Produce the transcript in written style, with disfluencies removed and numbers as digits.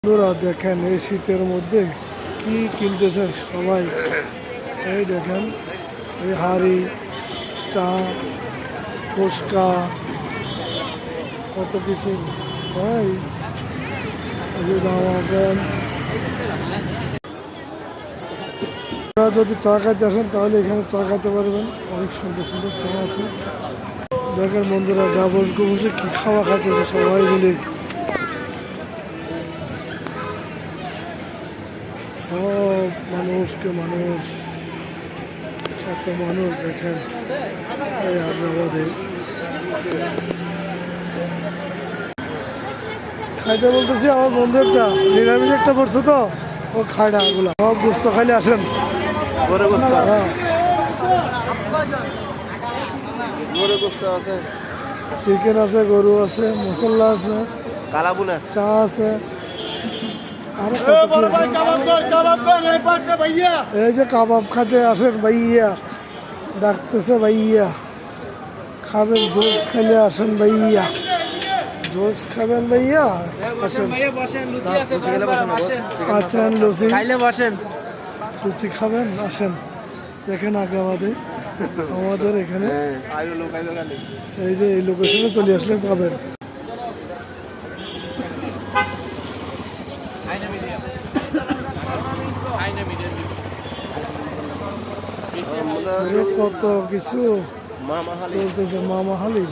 বন্ধুরা দেখেন এই শীতের মধ্যে কি কিনতেছে সবাই। এই দেখেন এই হাঁড়ি, চা, ফুচকা, কত কিছু ভাই। এই যে জামা প্যান্ট। আপনারা যদি চা খাইতে আসেন তাহলে এখানে চা খাইতে পারবেন, অনেক সুন্দর সুন্দর চা আছে। দেখেন বন্ধুরা ডাবলকে বসে কি খাওয়া খাইতেছে সবাই মিলে। সব মানুষকে মানুষ, এত মানুষ দেখেন এই হায়দ্রাবাদে। খাইতে বলতেছি আমার বন্ধুটা নিরামিষ একটা পড়ছে তো, ও খায় না এগুলা, সব গোস্ত খাইলে আসেন। চিকেন আছে, গরু আছে, মশলা আছে, চা আছে, আরো এই যে কাবাব খাতে আসেন ভাইয়া, ডাকতেছে ভাইয়া, খাবেন জুস খাইলে আসেন ভাইয়া, জুস খাবেন ভাইয়া আসেন। আচ্ছা লুচি লুচি খাবেন আসেন। দেখেন আগ্রাবাদে আমাদের এখানে এই যে এই লোকেশনে চলে আসলে পাবেন। কত কিছু চলতেছে মামা হালিম।